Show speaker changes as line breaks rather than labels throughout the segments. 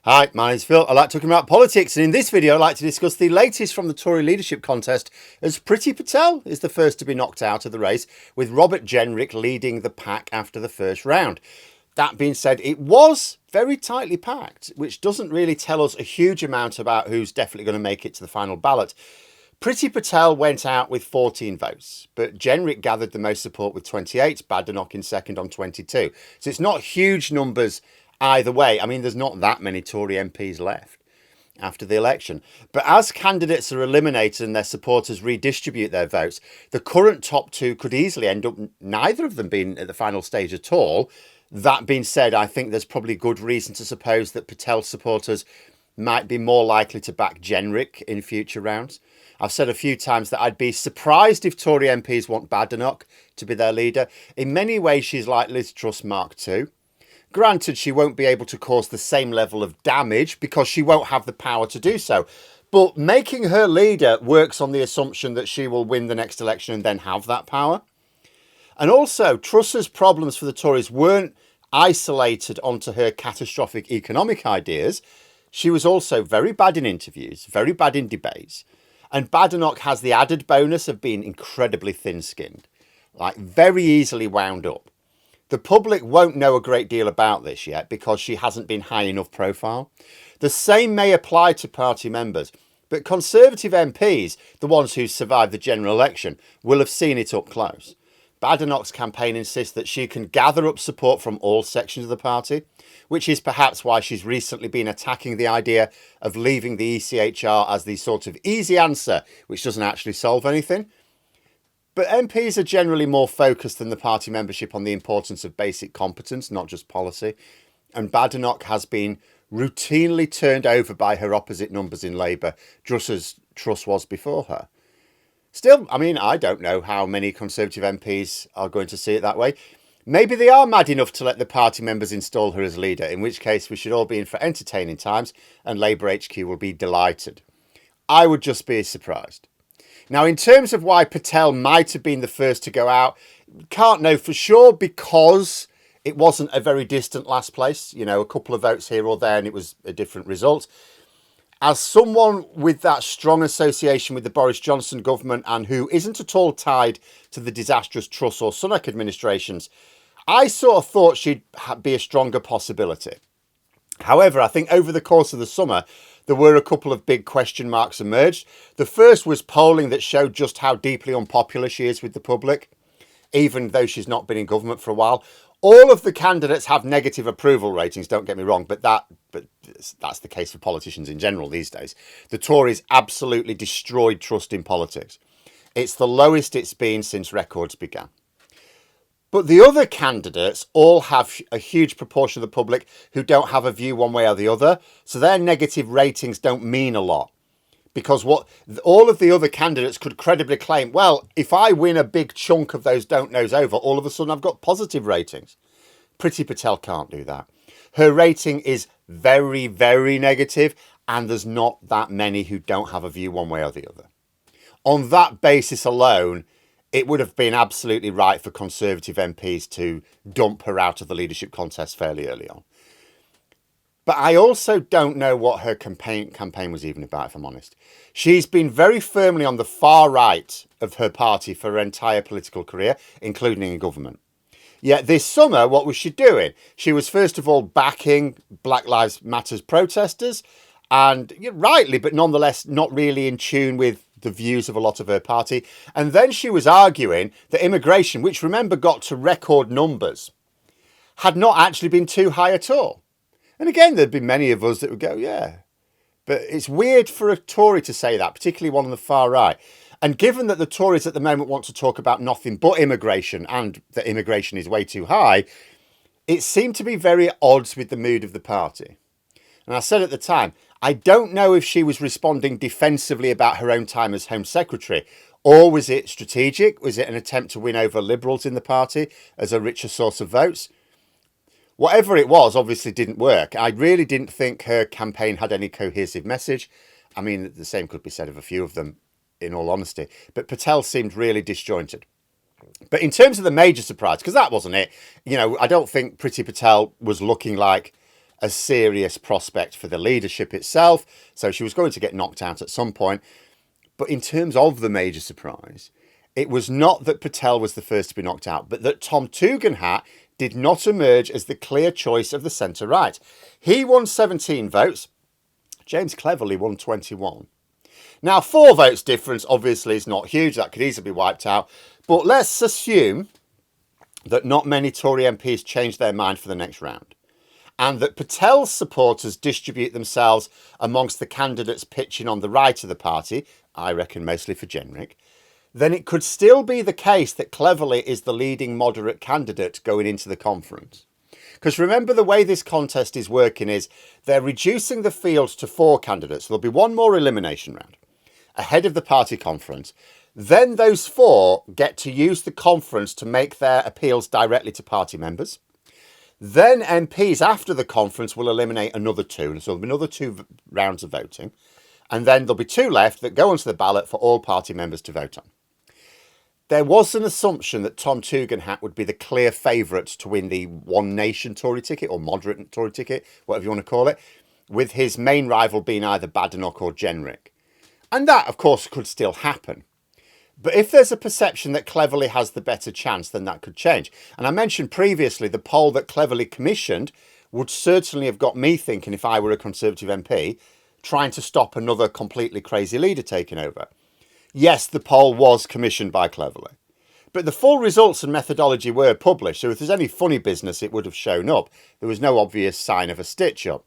Hi, my name's Phil. I like talking about politics, and in this video I'd like to discuss the latest from the Tory leadership contest, as Priti Patel is the first to be knocked out of the race, with Robert Jenrick leading the pack after the first round. That being said, it was very tightly packed, which doesn't really tell us a huge amount about who's definitely going to make it to the final ballot. Priti Patel went out with 14 votes, but Jenrick gathered the most support with 28, Badenoch in second on 22. So it's not huge numbers either way. I mean, there's not that many Tory MPs left after the election. But as candidates are eliminated and their supporters redistribute their votes, the current top two could easily end up neither of them being at the final stage at all. That being said, I think there's probably good reason to suppose that Patel supporters might be more likely to back Jenrick in future rounds. I've said a few times that I'd be surprised if Tory MPs want Badenoch to be their leader. In many ways, she's like Liz Truss Mark II. Granted, she won't be able to cause the same level of damage because she won't have the power to do so. But making her leader works on the assumption that she will win the next election and then have that power. And also, Truss's problems for the Tories weren't isolated onto her catastrophic economic ideas. She was also very bad in interviews, very bad in debates. And Badenoch has the added bonus of being incredibly thin-skinned, like very easily wound up. The public won't know a great deal about this yet because she hasn't been high enough profile. The same may apply to party members, but Conservative MPs, the ones who survived the general election, will have seen it up close. Badenoch's campaign insists that she can gather up support from all sections of the party, which is perhaps why she's recently been attacking the idea of leaving the ECHR as the sort of easy answer, which doesn't actually solve anything. But MPs are generally more focused than the party membership on the importance of basic competence, not just policy. And Badenoch has been routinely turned over by her opposite numbers in Labour, just as Truss was before her. Still, I mean, I don't know how many Conservative MPs are going to see it that way. Maybe they are mad enough to let the party members install her as leader, in which case we should all be in for entertaining times and Labour HQ will be delighted. I would just be surprised. Now, in terms of why Patel might have been the first to go out, can't know for sure because it wasn't a very distant last place. You know, a couple of votes here or there and it was a different result. As someone with that strong association with the Boris Johnson government and who isn't at all tied to the disastrous Truss or Sunak administrations, I sort of thought she'd be a stronger possibility. However, I think over the course of the summer, there were a couple of big question marks emerged. The first was polling that showed just how deeply unpopular she is with the public, even though she's not been in government for a while. All of the candidates have negative approval ratings, don't get me wrong, but that's the case for politicians in general these days. The Tories absolutely destroyed trust in politics. It's the lowest it's been since records began. But the other candidates all have a huge proportion of the public who don't have a view one way or the other. So their negative ratings don't mean a lot. Because what all of the other candidates could credibly claim, well, if I win a big chunk of those don't knows over, all of a sudden I've got positive ratings. Priti Patel can't do that. Her rating is very, very negative, and there's not that many who don't have a view one way or the other. On that basis alone, it would have been absolutely right for Conservative MPs to dump her out of the leadership contest fairly early on. But I also don't know what her campaign was even about, if I'm honest. She's been very firmly on the far right of her party for her entire political career, including in government. Yet this summer, what was she doing? She was first of all backing Black Lives Matter protesters, and rightly, but nonetheless not really in tune with the views of a lot of her party. And then she was arguing that immigration, which remember got to record numbers, had not actually been too high at all. And again, there'd be many of us that would go, yeah. But it's weird for a Tory to say that, particularly one on the far right. And given that the Tories at the moment want to talk about nothing but immigration and that immigration is way too high, it seemed to be very at odds with the mood of the party. And I said at the time, I don't know if she was responding defensively about her own time as Home Secretary, or was it strategic? Was it an attempt to win over Liberals in the party as a richer source of votes? Whatever it was, obviously didn't work. I really didn't think her campaign had any cohesive message. I mean, the same could be said of a few of them, in all honesty. But Patel seemed really disjointed. But in terms of the major surprise, because that wasn't it, I don't think Priti Patel was looking like a serious prospect for the leadership itself. So she was going to get knocked out at some point. But in terms of the major surprise, it was not that Patel was the first to be knocked out, but that Tom Tugendhat did not emerge as the clear choice of the centre-right. He won 17 votes. James Cleverly won 21. Now, 4 votes difference obviously is not huge. That could easily be wiped out. But let's assume that not many Tory MPs changed their mind for the next round, and that Patel's supporters distribute themselves amongst the candidates pitching on the right of the party, I reckon mostly for Jenrick, then it could still be the case that Cleverly is the leading moderate candidate going into the conference. Because remember, the way this contest is working is they're reducing the field to 4 candidates. There'll be one more elimination round ahead of the party conference. Then those 4 get to use the conference to make their appeals directly to party members. Then MPs after the conference will eliminate another 2. So there'll be another 2 rounds of voting. And then there'll be 2 left that go onto the ballot for all party members to vote on. There was an assumption that Tom Tugendhat would be the clear favourite to win the One Nation Tory ticket, or moderate Tory ticket, whatever you want to call it, with his main rival being either Badenoch or Jenrick. And that, of course, could still happen. But if there's a perception that Cleverly has the better chance, then that could change. And I mentioned previously the poll that Cleverly commissioned would certainly have got me thinking, if I were a Conservative MP, trying to stop another completely crazy leader taking over. Yes, the poll was commissioned by Cleverly, but the full results and methodology were published, so if there's any funny business, it would have shown up. There was no obvious sign of a stitch-up.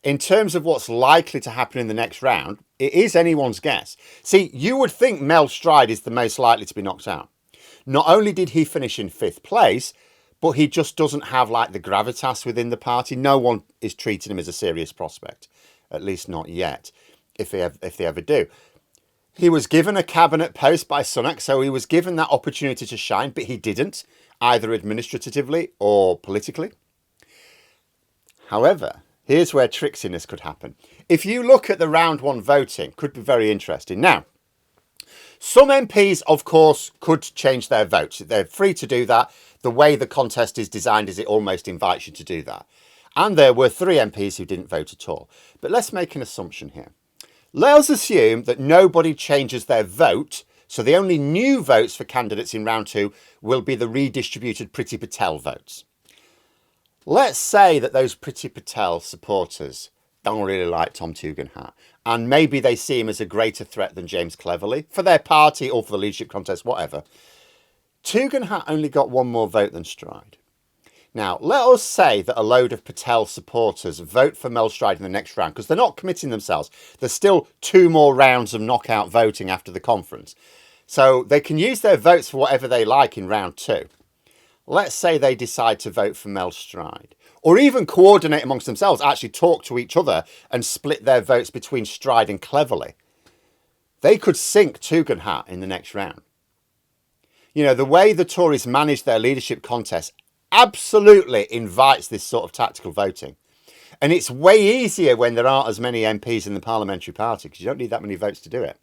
In terms of what's likely to happen in the next round, it is anyone's guess. See, you would think Mel Stride is the most likely to be knocked out. Not only did he finish in 5th place, but he just doesn't have like the gravitas within the party. No one is treating him as a serious prospect, at least not yet, if they ever do. He was given a cabinet post by Sunak, so he was given that opportunity to shine, but he didn't, either administratively or politically. However, here's where tricksiness could happen. If you look at the round 1 voting, could be very interesting. Now, some MPs, of course, could change their votes. They're free to do that. The way the contest is designed is it almost invites you to do that. And there were 3 MPs who didn't vote at all. But let's make an assumption here. Let us assume that nobody changes their vote, so the only new votes for candidates in round 2 will be the redistributed Priti Patel votes. Let's say that those Priti Patel supporters don't really like Tom Tugendhat, and maybe they see him as a greater threat than James Cleverly, for their party or for the leadership contest, whatever. Tugendhat only got 1 more vote than Stride. Now, let us say that a load of Patel supporters vote for Mel Stride in the next round, because they're not committing themselves. There's still 2 more rounds of knockout voting after the conference. So they can use their votes for whatever they like in round 2. Let's say they decide to vote for Mel Stride, or even coordinate amongst themselves, actually talk to each other and split their votes between Stride and Cleverly. They could sink Tugendhat in the next round. You know, the way the Tories manage their leadership contest absolutely invites this sort of tactical voting. And it's way easier when there aren't as many MPs in the parliamentary party, because you don't need that many votes to do it.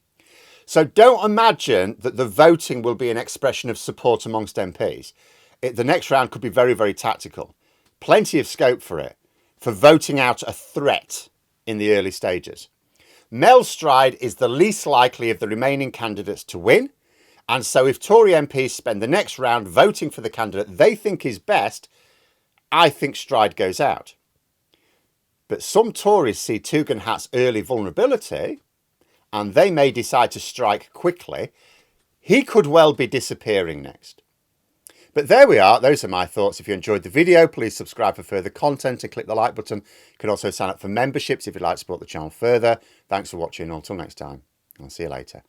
So don't imagine that the voting will be an expression of support amongst MPs. The next round could be very, very tactical. Plenty of scope for it, for voting out a threat in the early stages. Mel Stride is the least likely of the remaining candidates to win. And so if Tory MPs spend the next round voting for the candidate they think is best, I think Stride goes out. But some Tories see Tugendhat's early vulnerability, and they may decide to strike quickly. He could well be disappearing next. But there we are. Those are my thoughts. If you enjoyed the video, please subscribe for further content and click the like button. You can also sign up for memberships if you'd like to support the channel further. Thanks for watching. Until next time, I'll see you later.